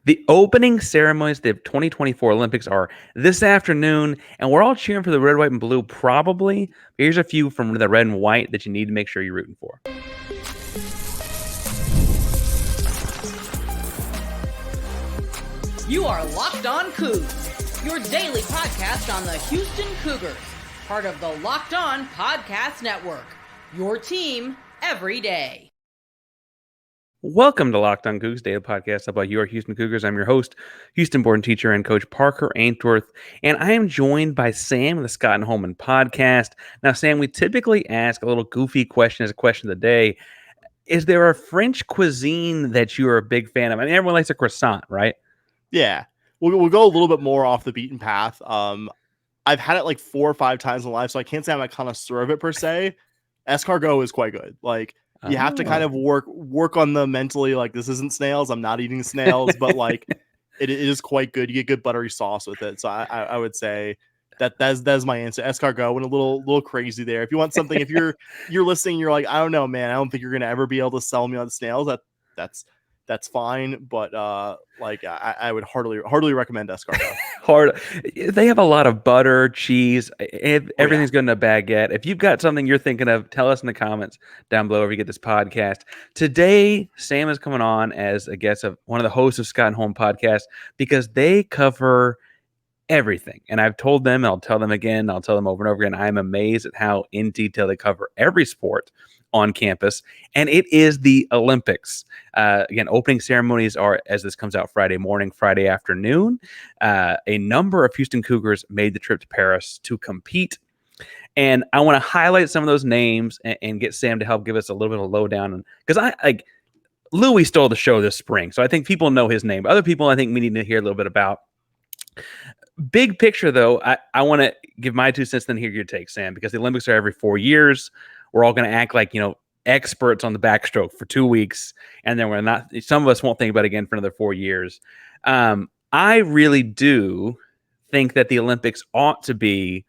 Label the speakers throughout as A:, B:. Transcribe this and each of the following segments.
A: The opening ceremonies of the 2024 Olympics are this afternoon, and we're all cheering for the red, white, and blue, probably. Here's a few from the red and white that you need to make sure you're rooting for.
B: You are Locked On Cougs, your daily podcast on the Houston Cougars, part of the Locked On Podcast Network, your team every day.
A: Welcome to Locked On Cougs, daily podcast about your Houston Cougars. I'm your host, Houston-born teacher and coach Parker Ainsworth, and I am joined by Sam of the Scott and Holman Pawdcast. Now, Sam, we typically ask a little goofy question as a question of the day. Is there a French cuisine that you are a big fan of? I mean, everyone likes a croissant, right?
C: Yeah, we'll go a little bit more off the beaten path. I've had it like 4 or 5 times in life, so I can't say I'm a connoisseur of it per se. Escargot is quite good. Like, you have to kind of work on the mentally, like, this isn't snails. I'm not eating snails, but like it is quite good. You get good buttery sauce with it. So I would say that's my answer. Escargot, and a little crazy there. If you want something, if you're listening, you're like, I don't know, man, I don't think you're gonna ever be able to sell me on snails. That's fine, but I would hardly recommend escargot.
A: They have a lot of butter, cheese. Everything's good in a baguette. If you've got something you're thinking of, tell us in the comments down below if you get this podcast. Today, Sam is coming on as a guest of one of the hosts of Scott and Holman Pawdcast because they cover everything. And I've told them, and I'll tell them again, I'll tell them over and over again, I'm amazed at how in detail they cover every sport on campus, and it is the Olympics. Again, opening ceremonies are, as this comes out, Friday morning, Friday afternoon. A number of Houston Cougars made the trip to Paris to compete, and I want to highlight some of those names and get Sam to help give us a little bit of lowdown, because Louie stole the show this spring, so I think people know his name. Other people, I think we need to hear a little bit about. Big picture, though, I want to give my 2 cents, then hear your take, Sam, because the Olympics are every 4 years. We're all going to act like, experts on the backstroke for 2 weeks, and then we're not. Some of us won't think about it again for another 4 years. I really do think that the Olympics ought to be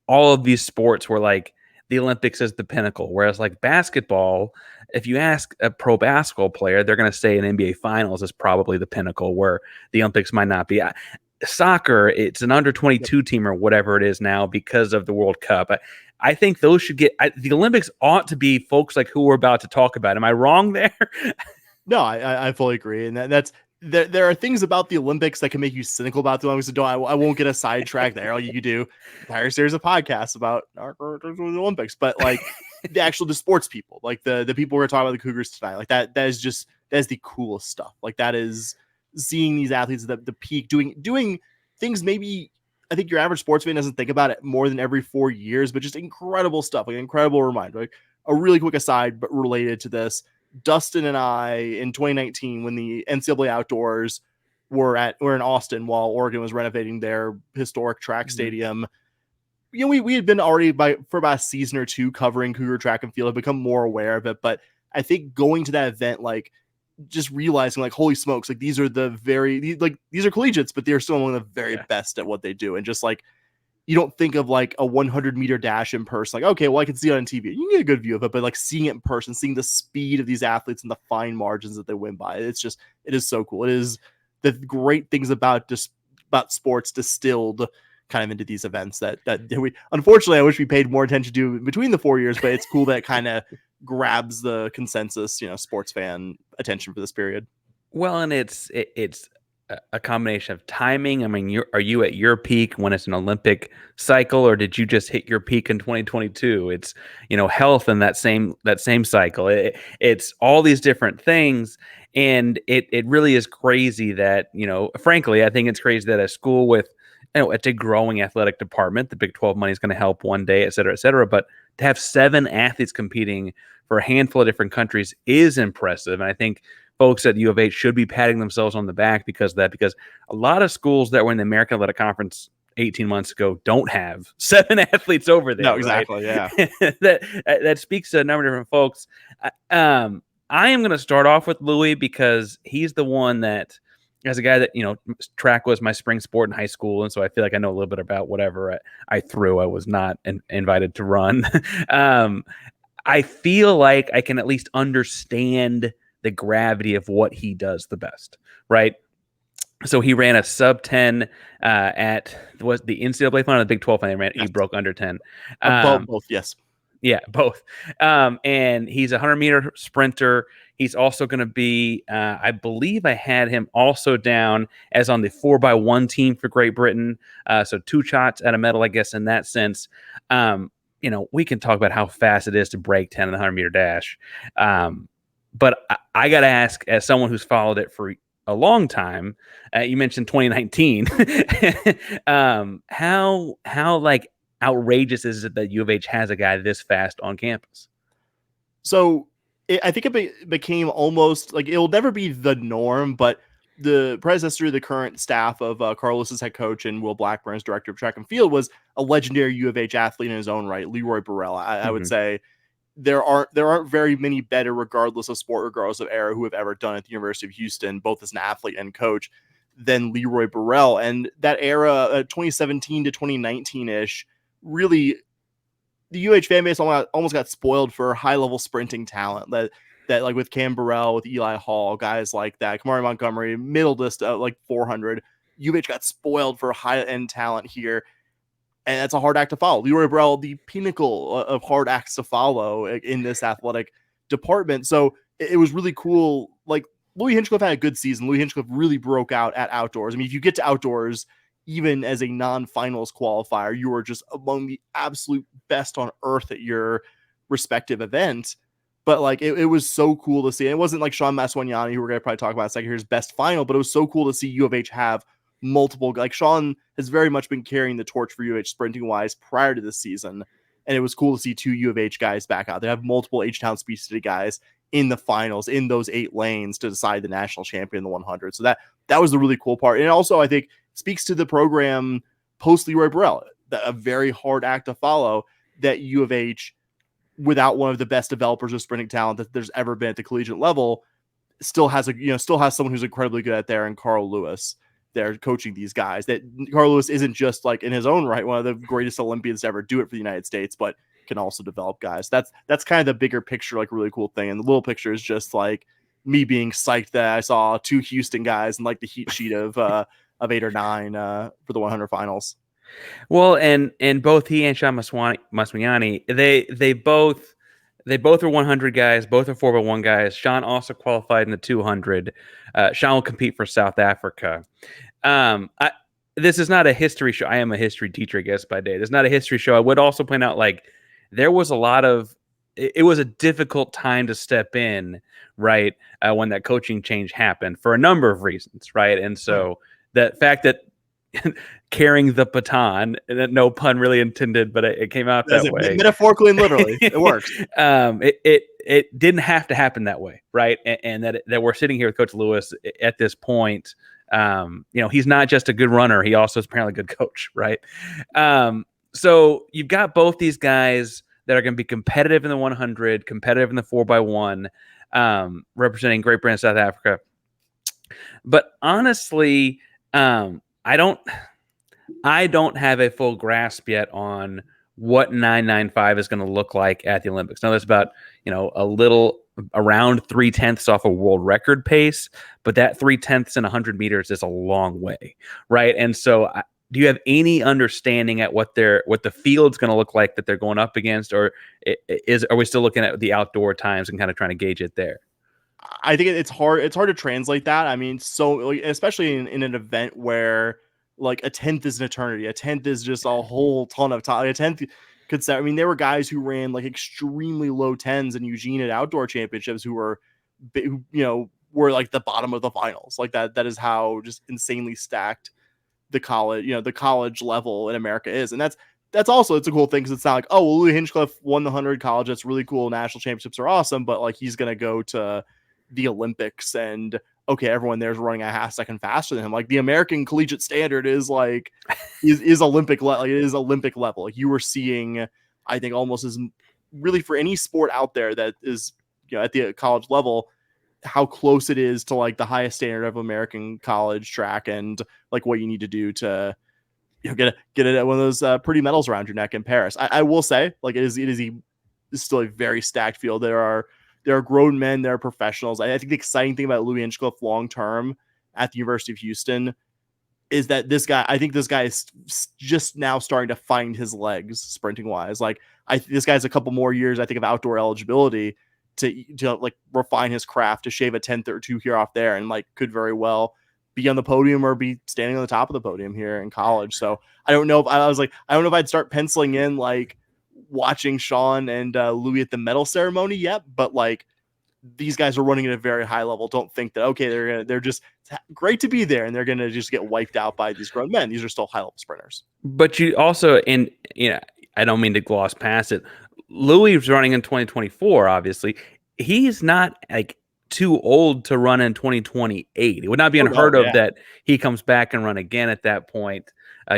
A: all of these sports where, like, the Olympics is the pinnacle. Whereas, like, basketball, if you ask a pro basketball player, they're going to say an NBA Finals is probably the pinnacle, where the Olympics might not be. Soccer, it's an under 22 team or whatever it is now because of the World Cup. I think those should get the Olympics ought to be folks like who we're about to talk about. Am I wrong there?
C: No, I fully agree. And that's there are things about the Olympics that can make you cynical about the Olympics. So I won't get a sidetrack there. All you do entire series of podcasts about the Olympics, but like the sports people, like the people we're talking about, the Cougars tonight, like that is the coolest stuff. Like, that is seeing these athletes at the peak doing things maybe I think your average sports fan doesn't think about it more than every 4 years, but just incredible stuff, like an incredible reminder. Like, a really quick aside, but related to this, Dustin and I in 2019, when the NCAA Outdoors were in Austin while Oregon was renovating their historic track stadium. We had been already for about a season or two covering Cougar track and field, have become more aware of it. But I think going to that event, like, just realizing, like, holy smokes, like, these are these are collegiates, but they're still one of the very best at what they do. And just like, you don't think of like a 100-meter dash in person, like, okay, well, I can see it on TV. You can get a good view of it, but like seeing it in person, seeing the speed of these athletes and the fine margins that they win by, it is so cool. It is the great things about sports distilled kind of into these events that we, unfortunately, I wish we paid more attention to between the 4 years, but it's cool that it kind of grabs the consensus, sports fan attention for this period.
A: Well, and it's a combination of timing. I mean, are you at your peak when it's an Olympic cycle, or did you just hit your peak in 2022? It's, health in that same cycle. It's all these different things. And it really is crazy that, frankly, I think it's crazy that a school with, it's a growing athletic department, the Big 12 money is going to help one day, et cetera, but to have 7 athletes competing for a handful of different countries is impressive. And I think folks at U of H should be patting themselves on the back because of that, because a lot of schools that were in the American Athletic Conference 18 months ago don't have 7 athletes over there.
C: No, exactly.
A: Right?
C: Yeah.
A: that speaks to a number of different folks. I am going to start off with Louie because he's the one that, as a guy that, track was my spring sport in high school. And so I feel like I know a little bit about whatever I threw. I was not invited to run. I feel like I can at least understand the gravity of what he does the best, right? So he ran a sub 10 at the NCAA final, the Big 12 final.
C: Yes.
A: He broke under 10.
C: Both, yes.
A: Yeah, both. And he's a 100-meter sprinter. He's also going to be, I believe I had him also down as on the 4x1 team for Great Britain. So 2 shots at a medal, I guess, in that sense. We can talk about how fast it is to break 10 in the 100-meter dash. But I got to ask, as someone who's followed it for a long time, you mentioned 2019. How like outrageous is it that U of H has a guy this fast on campus?
C: So I think it became almost like it'll never be the norm, but the predecessor to the current staff of Carlos's head coach and Will Blackburn's director of track and field was a legendary U of H athlete in his own right, Leroy Burrell. I would say there aren't very many better, regardless of sport, regardless of era, who have ever done it at the University of Houston, both as an athlete and coach, than Leroy Burrell. And that era, 2017 to 2019-ish, really, the UH fan base almost got spoiled for high-level sprinting talent that like with Cam Burrell, with Eli Hall, guys like that, Kamari Montgomery, middle distance, like 400. UH got spoiled for high-end talent here, and that's a hard act to follow. Leroy Burrell, the pinnacle of hard acts to follow in this athletic department. So it was really cool. Like, Louie Hinchliff had a good season. Louie Hinchliff really broke out at outdoors. I mean, if you get to outdoors, even as a non-finals qualifier, you are just among the absolute best on earth at your respective event. But like, it was so cool to see. And it wasn't like Shaun Maswanganyi, who we're going to probably talk about in a second, his best final, but it was so cool to see U of H have multiple, like Shaun has very much been carrying the torch for U of H sprinting wise prior to this season. And it was cool to see 2 U of H guys back out. They have multiple H-Town Speed City guys in the finals, in those 8 lanes to decide the national champion in the 100. So that was the really cool part. And also, I think, speaks to the program post Leroy Burrell, a very hard act to follow, that U of H, without one of the best developers of sprinting talent that there's ever been at the collegiate level, still has someone who's incredibly good at there, and Carl Lewis. They're coaching these guys. That Carl Lewis isn't just like in his own right one of the greatest Olympians to ever do it for the United States, but can also develop guys. That's kind of the bigger picture, like really cool thing. And the little picture is just like me being psyched that I saw 2 Houston guys in like the heat sheet of 8 or 9 for the 100 finals.
A: Well, and both he and Shaun Maswanganyi, they both are 100 guys. Both are 4x1 guys. Shaun also qualified in the 200. Shaun will compete for South Africa. This is not a history show. I am a history teacher, I guess, by day. It's not a history show. I would also point out, like, there was a lot of, it was a difficult time to step in, right, when that coaching change happened for a number of reasons, right? And so the fact that carrying the baton, no pun really intended, but it came out that way.
C: Metaphorically and literally, it works.
A: It didn't have to happen that way, right? And that we're sitting here with Coach Lewis at this point. He's not just a good runner; he also is apparently a good coach, right? So you've got both these guys that are going to be competitive in the 100, competitive in the 4x1, representing Great Britain and South Africa. But honestly, I don't have a full grasp yet on what 995 is going to look like at the Olympics. Now, that's about, a little around 3/10 off a world record pace, but that 3/10 in 100 meters is a long way, right? And so do you have any understanding at what the field's going to look like that they're going up against, or are we still looking at the outdoor times and kind of trying to gauge it there?
C: I think it's hard to translate that. I mean, so especially in an event where like a 10th is an eternity, a 10th is just a whole ton of time. A 10th could say, I mean, there were guys who ran like extremely low 10s in Eugene at outdoor championships who were like the bottom of the finals. Like that is how just insanely stacked the college level in America is. And that's also, it's a cool thing because it's not like, oh, well, Louie Hinchliff won the 100 college. That's really cool. National championships are awesome. But like, he's going to go to the Olympics and okay, everyone there's running a half second faster than him. Like the American collegiate standard is like, is Olympic level. Like, it is Olympic level. Like you were seeing, I think almost as really for any sport out there that is, at the college level, how close it is to like the highest standard of American college track and like what you need to do to get one of those pretty medals around your neck in Paris. I will say, like it is still a very stacked field. There are grown men, there are professionals. I think the exciting thing about Louie Hinchliff long term at the University of Houston is that I think this guy is just now starting to find his legs sprinting wise. Like this guy's a couple more years, I think, of outdoor eligibility to like refine his craft, to shave a 10th or two here off there, and like could very well be on the podium or be standing on the top of the podium here in college. So I don't know if I don't know if I'd start penciling in like watching Shaun and Louie at the medal ceremony yet, but like these guys are running at a very high level. Don't think that, okay, they're just great to be there and they're going to just get wiped out by these grown men. These are still high level sprinters.
A: But you also, and I don't mean to gloss past it. Louie is running in 2024. Obviously, he's not like too old to run in 2028. It would not be unheard of that he comes back and run again at that point.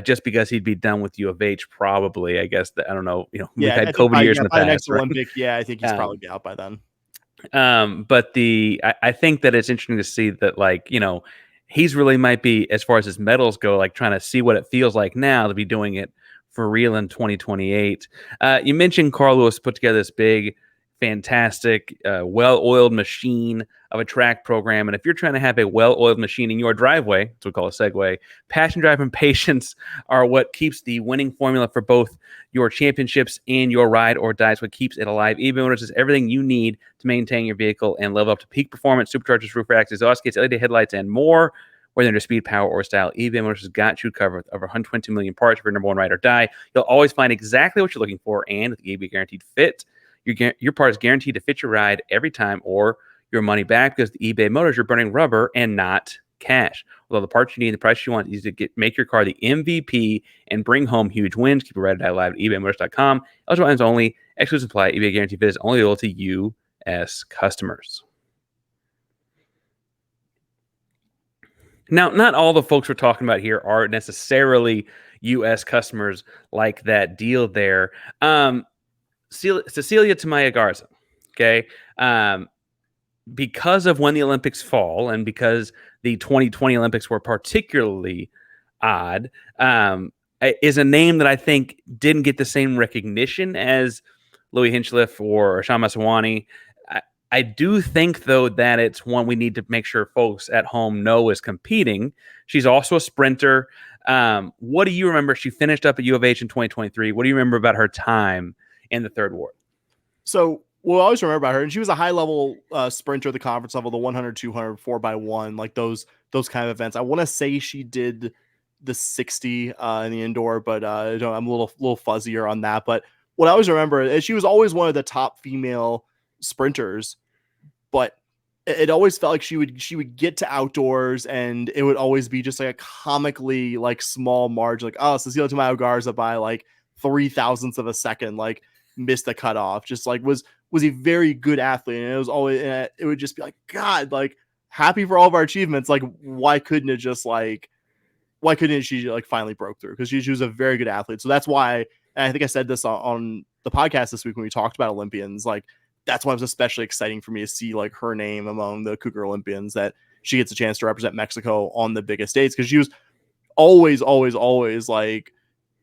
A: Just because he'd be done with U of H, probably. I guess that I don't know. We've had COVID years in the past.
C: Next Olympic, I think he's probably out by then.
A: But I think that it's interesting to see that, like, he's really might be, as far as his medals go, like trying to see what it feels like now to be doing it for real in 2028. You mentioned Carl Lewis put together this big, fantastic, well-oiled machine of a track program. And if you're trying to have a well-oiled machine in your driveway, that's what we call a segue, passion, drive, and patience are what keeps the winning formula for both your championships and your ride or die. It's what keeps it alive. eBay Motors is everything you need to maintain your vehicle and level up to peak performance, superchargers, roof racks, exhaust gates, LED headlights, and more. Whether under speed, power, or style, eBay Motors has got you covered with over 122 million parts for your number one ride or die. You'll always find exactly what you're looking for, and with the eBay Guaranteed Fit, your part is guaranteed to fit your ride every time or your money back, because the eBay Motors, you're burning rubber and not cash. With all the parts you need, the price you want, is to make your car the MVP and bring home huge wins. Keep your ride or die live at ebaymotors.com. Eligible items only. Exclusive supply. eBay Guaranteed Fit is only available to U.S. customers. Now, not all the folks we're talking about here are necessarily U.S. customers like that deal there. Celia Tamayo-Garza, okay? Because of when the Olympics fall and because the 2020 Olympics were particularly odd, is a name that I think didn't get the same recognition as Louie Hinchliff or Shaun Maswanganyi. I do think, though, that it's one we need to make sure folks at home know is competing. She's also a sprinter. What do you remember? She finished up at U of H in 2023. What do you remember about her time in the third ward?
C: So we'll always remember about her, and she was a high-level sprinter at the conference level, the 100, 200, 4x1, like those kind of events. I want to say she did the 60 in the indoor, but I'm a little fuzzier on that. But what I always remember is she was always one of the top female sprinters, but it always felt like she would get to outdoors and it would always be just like a comically like small margin, like, oh, Celia Tamayo-Garza by like 0.003 of a second, like missed the cutoff. Just like was a very good athlete, and it was always, it would just be like, God, like happy for all of our achievements. Like why couldn't she like finally broke through? Because she was a very good athlete. So that's why, and I think I said this on the podcast this week when we talked about Olympians, like that's why it was especially exciting for me to see like her name among the Cougar Olympians, that she gets a chance to represent Mexico on the biggest stage, because she was always like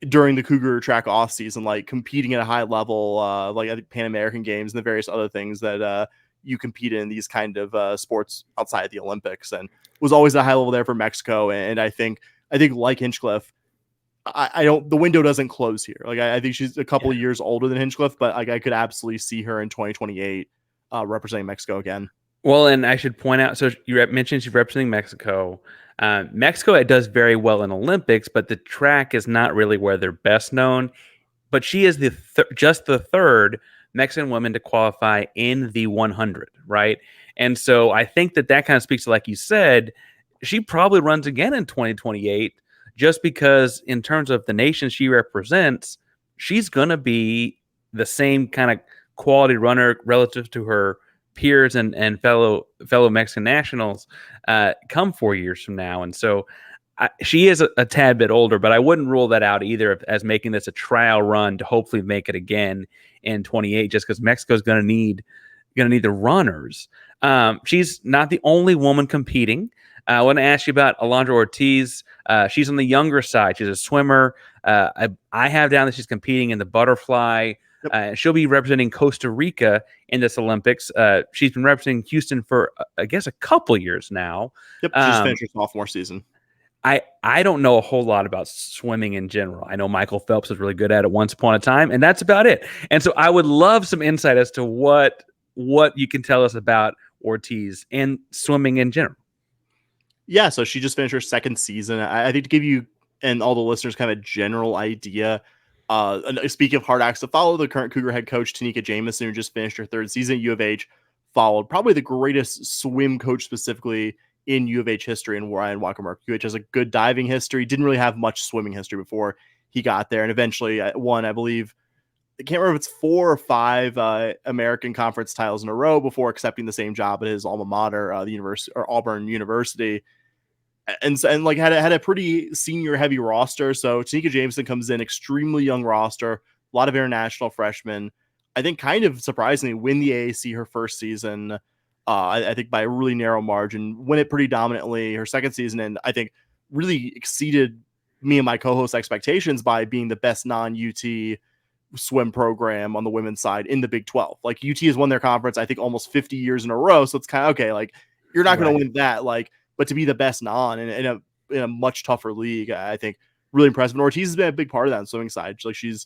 C: during the Cougar track off season, like competing at a high level, like I think Pan American Games and the various other things that you compete in these kind of sports outside the Olympics, and was always a high level there for Mexico. And I think like Hinchliff, the window doesn't close here. Like I think she's a couple of years older than Hinchliff, but like I could absolutely see her in 2028 representing Mexico again.
A: Well, and I should point out, so you mentioned she's representing Mexico. Mexico, it does very well in Olympics, but the track is not really where they're best known. But she is just the third Mexican woman to qualify in the 100, right? And so I think that kind of speaks to, like you said, she probably runs again in 2028, just because in terms of the nation she represents, she's going to be the same kind of quality runner relative to her peers and fellow Mexican nationals come 4 years from now. And so she is a tad bit older, but I wouldn't rule that out either as making this a trial run to hopefully make it again in 28, just because Mexico's going to need the runners. She's not the only woman competing. I want to ask you about Alondra Ortiz. She's on the younger side. She's a swimmer. I have down that she's competing in the butterfly
C: Yep.
A: She'll be representing Costa Rica in this Olympics. She's been representing Houston for, I guess, a couple years now.
C: Yep. She just finished her sophomore season.
A: I don't know a whole lot about swimming in general. I know Michael Phelps was really good at it once upon a time, and that's about it. And so I would love some insight as to what you can tell us about Ortiz and swimming in general.
C: Yeah, so she just finished her second season. I think to give you and all the listeners kind of a general idea, speaking of hard acts to follow, the current Cougar head coach, Tanika Jamison, who just finished her third season at U of H, followed probably the greatest swim coach specifically in U of H history, and Ryan Wakamark. U of H has a good diving history, didn't really have much swimming history before he got there, and eventually won, I believe, I can't remember if it's 4 or 5 American Conference titles in a row before accepting the same job at his alma mater, the University or Auburn University. And like had a pretty senior heavy roster. So Tanika Jamison comes in, extremely young roster, a lot of international freshmen. I think kind of surprisingly win the AAC her first season. I think by a really narrow margin, win it pretty dominantly her second season, and I think really exceeded me and my co-host expectations by being the best non-UT swim program on the women's side in the Big 12. Like UT has won their conference, I think almost 50 years in a row. So it's kind of okay. Like you're not going to win that, like, but to be the best non in a much tougher league, I think really impressive. And Ortiz has been a big part of that on the swimming side. Like she's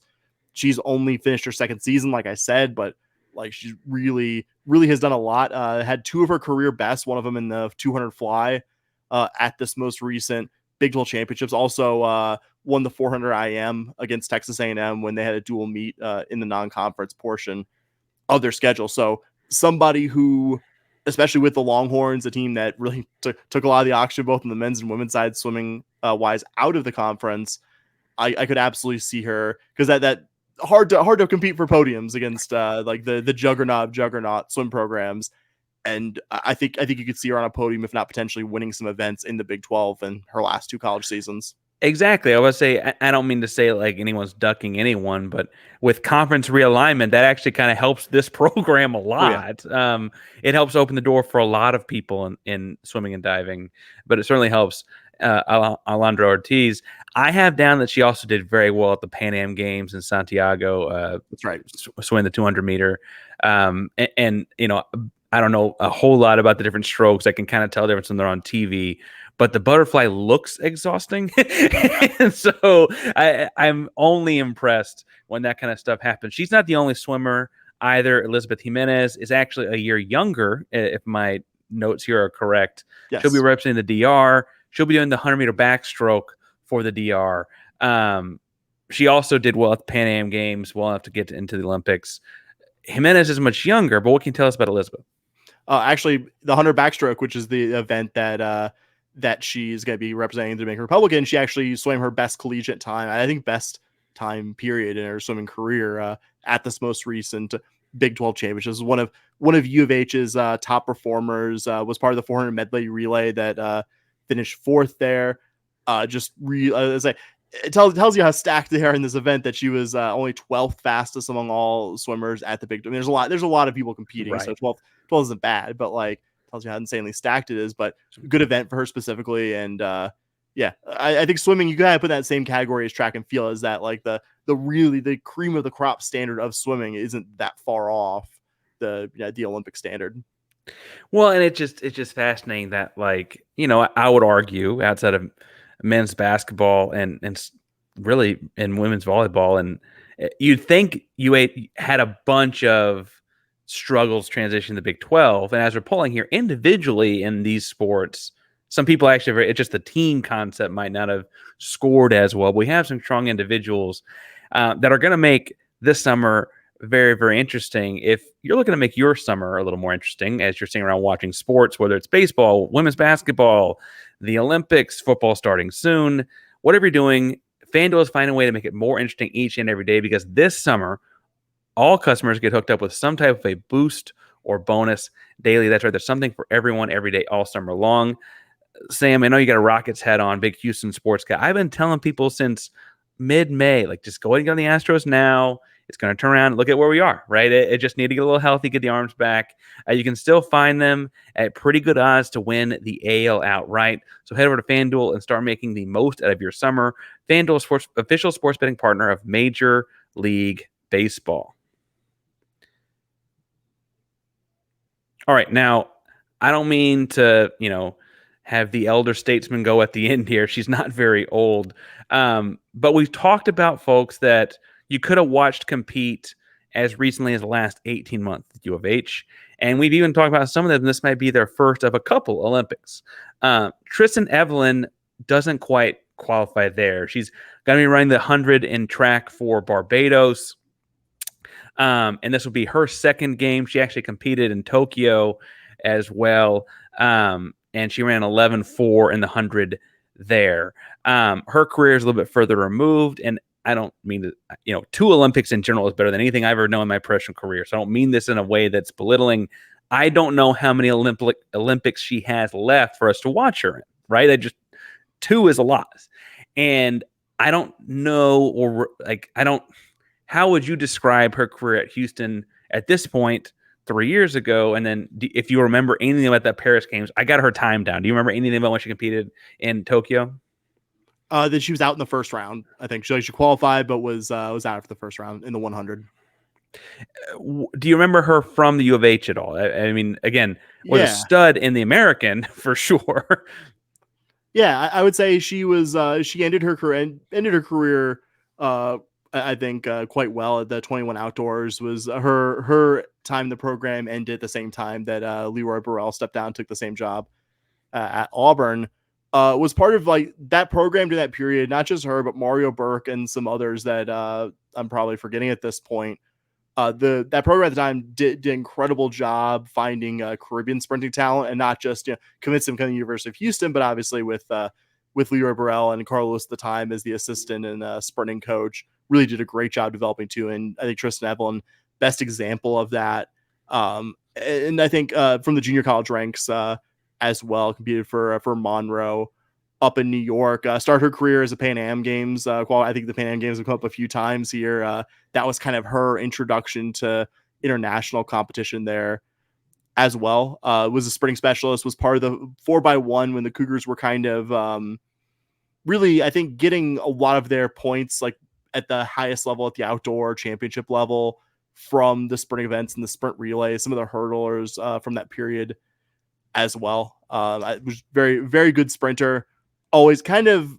C: only finished her second season, like I said, but like she's really has done a lot. Had 2 of her career bests, one of them in the 200 fly at this most recent Big 12 championships. Also won the 400 IM against Texas A&M when they had a dual meet in the non-conference portion of their schedule. So somebody who, especially with the Longhorns, a team that really took a lot of the oxygen both on the men's and women's side swimming wise out of the conference, I could absolutely see her, because that hard to compete for podiums against like the juggernaut swim programs. And I think you could see her on a podium, if not potentially winning some events in the Big 12 in her last 2 college seasons.
A: Exactly. I would say, I don't mean to say like anyone's ducking anyone, but with conference realignment, that actually kind of helps this program a lot. Oh, yeah. It helps open the door for a lot of people in swimming and diving, but it certainly helps Alondra Ortiz. I have down that she also did very well at the Pan Am Games in Santiago.
C: That's right.
A: Swimming the 200 meter. And you know, I don't know a whole lot about the different strokes. I can kind of tell the difference when they're on TV, but the butterfly looks exhausting. And so I'm only impressed when that kind of stuff happens. She's not the only swimmer either. Elizabeth Jimenez is actually a year younger, if my notes here are correct. Yes. She'll be representing the DR. She'll be doing the 100-meter backstroke for the DR. She also did well at the Pan Am Games, well enough to get into the Olympics. Jimenez is much younger, but what can you tell us about Elizabeth?
C: Actually, the 100 backstroke, which is the event that she's going to be representing the Dominican Republic in, she actually swam her best collegiate time, I think best time period in her swimming career at this most recent Big 12 championships. One of U of H's top performers, was part of the 400 medley relay that finished 4th there. It tells you how stacked they are in this event that she was only 12th fastest among all swimmers at the Big 12. I mean, there's a lot of people competing, right. So 12 isn't bad, but like tells you how insanely stacked it is. But good event for her specifically, and yeah, I think swimming you gotta put that same category as track and field, is that like the cream of the crop standard of swimming isn't that far off the Olympic standard.
A: Well, and it's just fascinating that, like, you know, I would argue outside of men's basketball and really in women's volleyball, and you'd think UA had a bunch of struggles transitioning to the Big 12, and as we're polling here individually in these sports, some people actually, it's just the team concept might not have scored as well. But we have some strong individuals that are going to make this summer very, very interesting. If you're looking to make your summer a little more interesting as you're sitting around watching sports, whether it's baseball, women's basketball, the Olympics, football starting soon, whatever you're doing, FanDuel is finding a way to make it more interesting each and every day, because this summer, all customers get hooked up with some type of a boost or bonus daily. That's right. There's something for everyone every day all summer long. Sam, I know you got a Rockets hat on, big Houston sports guy. I've been telling people since mid-May, like, just go ahead and get on the Astros now. It's going to turn around. Look at where we are, right? It just need to get a little healthy, get the arms back. You can still find them at pretty good odds to win the AL outright. So head over to FanDuel and start making the most out of your summer. FanDuel is official sports betting partner of Major League Baseball. All right, now I don't mean to, have the elder statesman go at the end here. She's not very old, but we've talked about folks that you could have watched compete as recently as the last 18 months at U of H, and we've even talked about some of them. This might be their first of a couple Olympics. Tristan Evelyn doesn't quite qualify there. She's going to be running the 100 in track for Barbados. And this will be her second game. She actually competed in Tokyo as well. And she ran 11.4 in the 100 there. Her career is a little bit further removed. And I don't mean to, 2 Olympics in general is better than anything I've ever known in my professional career. So I don't mean this in a way that's belittling. I don't know how many Olympics she has left for us to watch her in, right? I just 2 is a lot. And I don't know, how would you describe her career at Houston at this point 3 years ago? And then if you remember anything about that Paris Games, I got her time down. Do you remember anything about when she competed in Tokyo?
C: That she was out in the first round. I think she qualified, but was out after the first round in the 100.
A: Do you remember her from the U of H at all? I mean, again, was a stud in the American for sure.
C: Yeah, I would say she was. She ended her career. I think quite well at the 21 outdoors. Was her time in the program ended at the same time that Leroy Burrell stepped down and took the same job at Auburn. Was part of like that program during that period, not just her, but Mario Burke and some others that I'm probably forgetting at this point. That program at the time did an incredible job finding Caribbean sprinting talent, and not just convince them to come to the University of Houston, but obviously with Leroy Burrell and Carlos at the time as the assistant and sprinting coach, really did a great job developing too. And I think Tristan Evelyn, best example of that. And I think from the junior college ranks as well, competed for Monroe up in New York. Started her career as a Pan Am Games. I think the Pan Am Games have come up a few times here. That was kind of her introduction to international competition there as well. Was a sprinting specialist, was part of the 4x1 when the Cougars were kind of really, I think, getting a lot of their points like at the highest level, at the outdoor championship level, from the sprinting events and the sprint relay, some of the hurdlers from that period as well. I was very, very good sprinter. Always kind of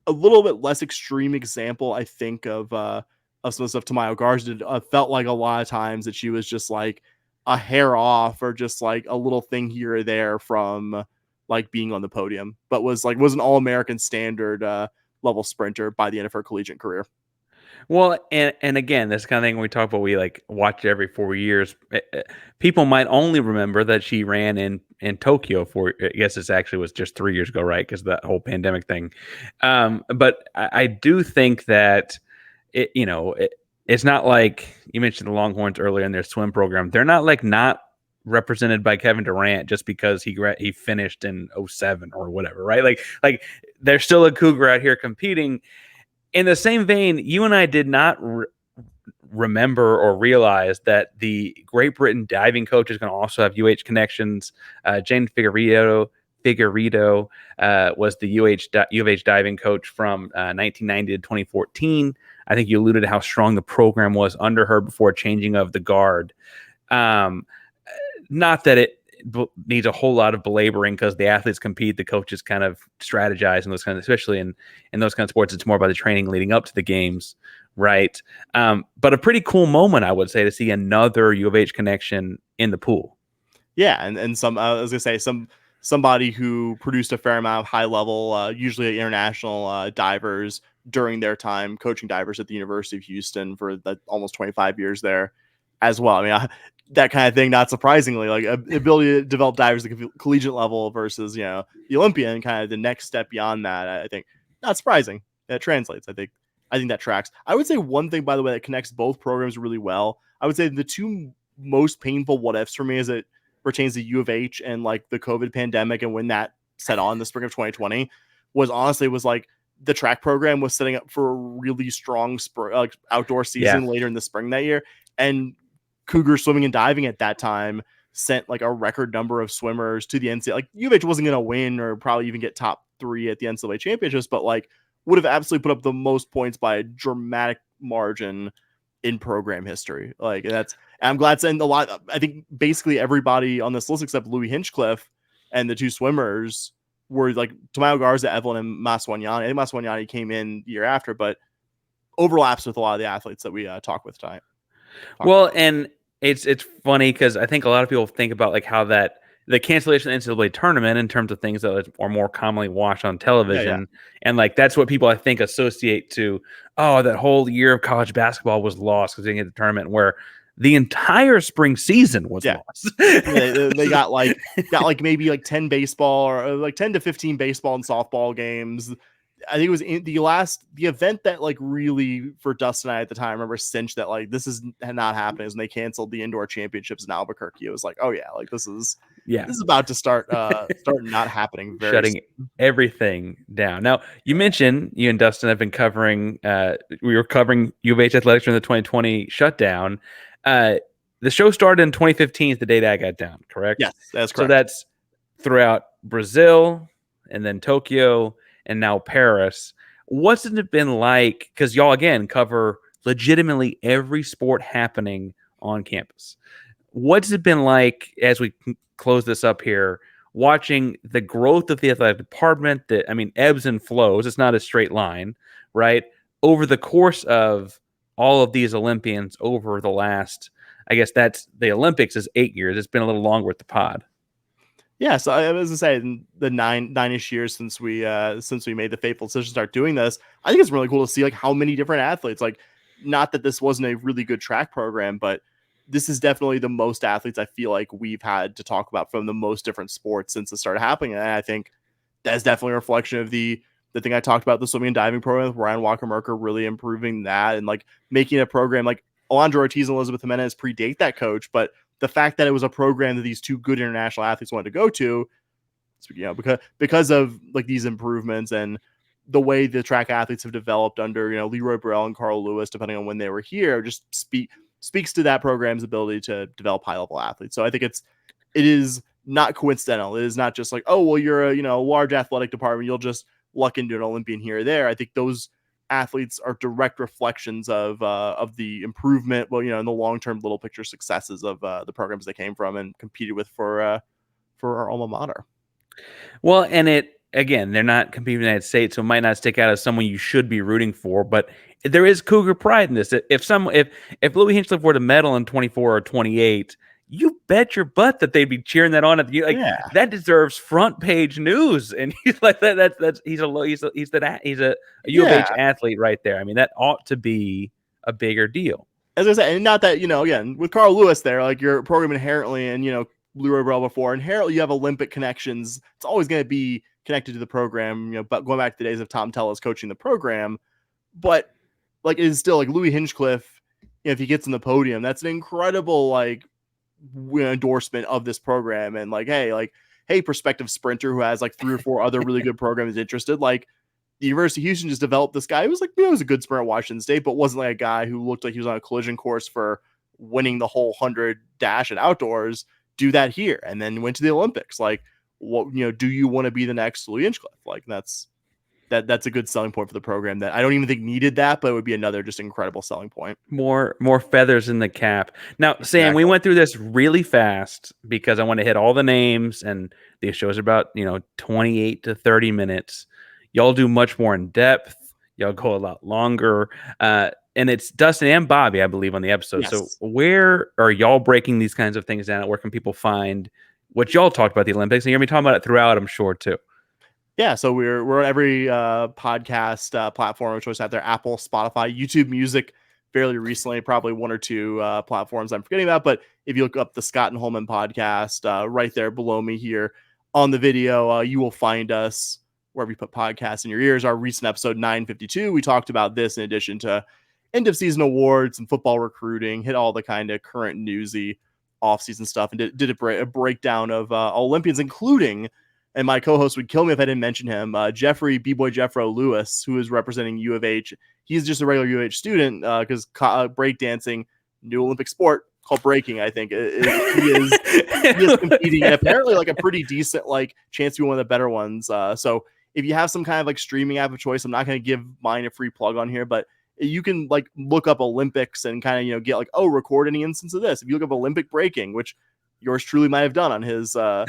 C: a little bit less extreme example, I think, of some of the stuff Tamayo-Garza did. Felt like a lot of times that she was just like a hair off or just like a little thing here or there from like being on the podium, but was an all-American standard level sprinter by the end of her collegiate career.
A: Well, and again, this kind of thing we talk about, we like watch it every 4 years. People might only remember that she ran in Tokyo for, I guess this actually was just 3 years ago, right? Because that whole pandemic thing. But I do think that it's not like you mentioned the Longhorns earlier in their swim program. They're not not represented by Kevin Durant just because he finished in 2007 or whatever, right? Like they're still a Cougar out here competing. In the same vein, you and I did not remember or realize that the Great Britain diving coach is going to also have UH connections. Jane Figueredo was the U of H diving coach from 1990 to 2014. I think you alluded to how strong the program was under her before changing of the guard. Not that it needs a whole lot of belaboring, because the athletes compete, the coaches kind of strategize, and those kind of, especially in those kind of sports, it's more about the training leading up to the games, right? But a pretty cool moment, I would say, to see another U of H connection in the pool.
C: Yeah, and some I was gonna say somebody who produced a fair amount of high level, usually international divers during their time coaching divers at the University of Houston for the almost 25 years there as well. I mean, that kind of thing, not surprisingly, like ability to develop divers at the collegiate level versus, the Olympian, kind of the next step beyond that. I think not surprising. That translates. I think that tracks. I would say one thing, by the way, that connects both programs really well. I would say the two most painful what ifs for me as it pertains to U of H and like the COVID pandemic and when that set on the spring of 2020 was like the track program was setting up for a really strong outdoor season later in the spring that year. And Cougar swimming and diving at that time sent like a record number of swimmers to the NCAA. Like U of H wasn't going to win or probably even get top 3 at the NCAA championships, but like would have absolutely put up the most points by a dramatic margin in program history. Like and I'm glad saying a lot. I think basically everybody on this list except Louie Hinchliff and the two swimmers were like Tamayo-Garza, Evelyn, and Maswanganyi. I think Maswanganyi came in the year after, but overlaps with a lot of the athletes that we talk with tonight.
A: And it's funny because I think a lot of people think about like how that the cancellation of the NCAA tournament in terms of things that are more commonly watched on television, and like that's what people I think associate to that whole year of college basketball was lost because they didn't get the tournament, where the entire spring season was lost.
C: they got maybe like 10 baseball or like 10 to 15 baseball and softball games. I think it was in the event that like really for Dustin and I at the time, I remember cinched that like this is not happening, is when they canceled the indoor championships in Albuquerque. It was like, oh yeah, like this is about to start not happening.
A: Shutting everything down. Now you mentioned you and Dustin have been covering we were covering U of H athletics during the 2020 shutdown. The show started in 2015 is the date I got down, correct?
C: Yes, that's correct.
A: So that's throughout Brazil and then Tokyo and now Paris. What's it been like? Because y'all, again, cover legitimately every sport happening on campus. What's it been like as we close this up here, watching the growth of the athletic department, ebbs and flows. It's not a straight line, right? Over the course of all of these Olympians over the last, I guess that's the Olympics is 8 years. It's been a little longer with the pod.
C: Yeah, so I was gonna say the nine-ish years since we made the fateful decision to start doing this, I think it's really cool to see like how many different athletes. Like, not that this wasn't a really good track program, but this is definitely the most athletes I feel like we've had to talk about from the most different sports since it started happening. And I think that's definitely a reflection of the thing I talked about, the swimming and diving program with Ryan Walker-Merker really improving that and like making a program like Alondra Ortiz and Elizabeth Jimenez predate that coach, but the fact that it was a program that these two good international athletes wanted to go to, because of like these improvements and the way the track athletes have developed under, Leroy Burrell and Carl Lewis, depending on when they were here, just speaks to that program's ability to develop high level athletes. So I think it is not coincidental. It is not just like, oh, well, you're a, large athletic department, you'll just luck into an Olympian here or there. I think those athletes are direct reflections of the improvement, in the long-term little picture successes of the programs they came from and competed with for our alma mater.
A: Well, and they're not competing in the United States, so it might not stick out as someone you should be rooting for, but there is Cougar pride in this. If Louie Hinchliff were to medal in 24 or 28, you bet your butt that they'd be cheering that on at the that deserves front page news. And he's like he's a U of H athlete right there. I mean, that ought to be a bigger deal.
C: As I said, and not that, again, with Carl Lewis there, like your program inherently and Leroy Burrell before, inherently you have Olympic connections. It's always going to be connected to the program, but going back to the days of Tom Tellis coaching the program, but like it is still like Louie Hinchliff, if he gets on the podium, that's an incredible like endorsement of this program. And like, hey, prospective sprinter who has like 3 or 4 other really good programs interested. Like the University of Houston just developed this guy who was like, he was a good sprinter at Washington State, but wasn't like a guy who looked like he was on a collision course for winning the whole 100 dash at outdoors. Do that here, and then went to the Olympics. Like, what do you want to be the next Louie Hinchliff? Like that's a good selling point for the program that I don't even think needed that, but it would be another just incredible selling point.
A: More feathers in the cap. Now, Sam, we went through this really fast because I want to hit all the names, and these shows are about 28 to 30 minutes. Y'all do much more in depth. Y'all go a lot longer. And it's Dustin and Bobby, I believe, on the episode. Yes. So where are y'all breaking these kinds of things down? Where can people find what y'all talked about the Olympics? And you're going to be talking about it throughout, I'm sure, too.
C: Yeah, so we're on every podcast platform of choice out there: Apple, Spotify, YouTube Music. Fairly recently, probably 1 or 2 platforms I'm forgetting about. But if you look up the Scott and Holman Podcast, right there below me here on the video, you will find us wherever you put podcasts in your ears. Our recent episode 952, we talked about this in addition to end of season awards and football recruiting, hit all the kind of current newsy off-season stuff, and did a breakdown of Olympians, including, and my co-host would kill me if I didn't mention him, Jeffrey B-Boy Jeffro Lewis, who is representing U of H. He's just a regular U of H student because breakdancing, new Olympic sport called breaking, I think. He is competing, and apparently like a pretty decent like chance to be one of the better ones. So if you have some kind of like streaming app of choice, I'm not going to give mine a free plug on here, but you can like look up Olympics and kind of, you know, get like, oh, record any instance of this. If you look up Olympic breaking, which yours truly might have done on his you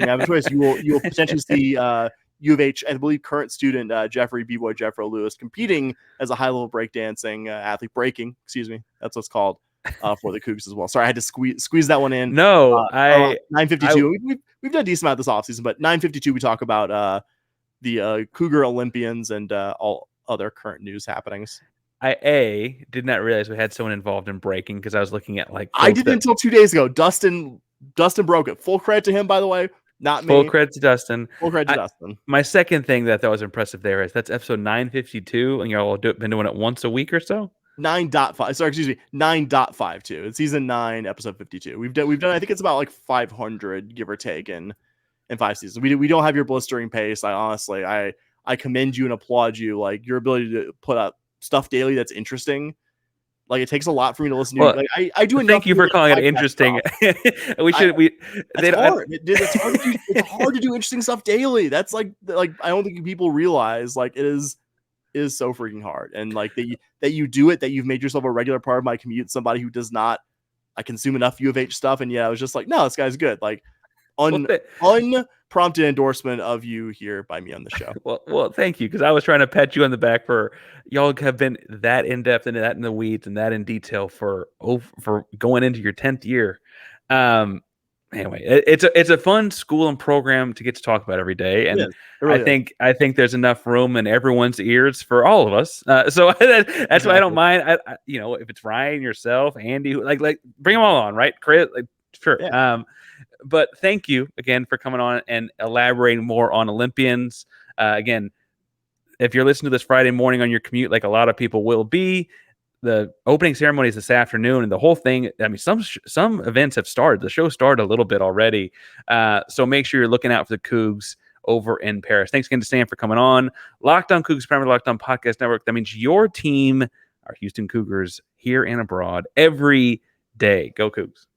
C: have a choice, you will potentially see U of H, I believe current student Jeffrey Lewis competing as a high-level breakdancing athlete, excuse me, that's what's called, for the Cougs as well. Sorry, I had to squeeze that one in.
A: No,
C: 952. We've done a decent amount this offseason, but 952 we talk about the Cougar Olympians and all other current news happenings.
A: I did not realize we had someone involved in breaking because I was looking at like
C: I didn't until 2 days ago. Dustin broke it. Full credit to him, by the way. Not me.
A: Full credit to Dustin.
C: Dustin.
A: My second thing that was impressive there is that's episode 952, and y'all been doing it once a week or so.
C: 9.5. Sorry, excuse me. 9.52. It's season 9, episode 52. We've done. I think it's about like 500, give or take, in 5 seasons. We don't have your blistering pace. I commend you and applaud you. Like your ability to put up stuff daily that's interesting. Like it takes a lot for me to listen to.
A: Well,
C: like I do.
A: Thank you for calling it interesting.
C: It's hard. It's hard to do interesting stuff daily. That's like I don't think people realize like it is so freaking hard. And like that you do it, that you've made yourself a regular part of my commute. Somebody who does not consume enough U of H stuff. And I was just like, no, this guy's good. Like unprompted endorsement of you here by me on the show.
A: Well, thank you, because I was trying to pat you on the back for y'all have been that in depth and that in the weeds and that in detail for going into your 10th year. Anyway, it's a fun school and program to get to talk about every day, and really I think there's enough room in everyone's ears for all of us. So that's why I don't mind. I if it's Ryan, yourself, Andy, like bring them all on, right? Chris, sure. Yeah. But thank you again for coming on and elaborating more on Olympians. Again, if you're listening to this Friday morning on your commute, like a lot of people will be, the opening ceremony is this afternoon, and the whole thing, I mean, some events have started. The show started a little bit already. So make sure you're looking out for the Cougs over in Paris. Thanks again to Sam for coming on. Locked On Cougs, primary Locked On Podcast Network. That means your team, our Houston Cougars, here and abroad every day. Go Cougs.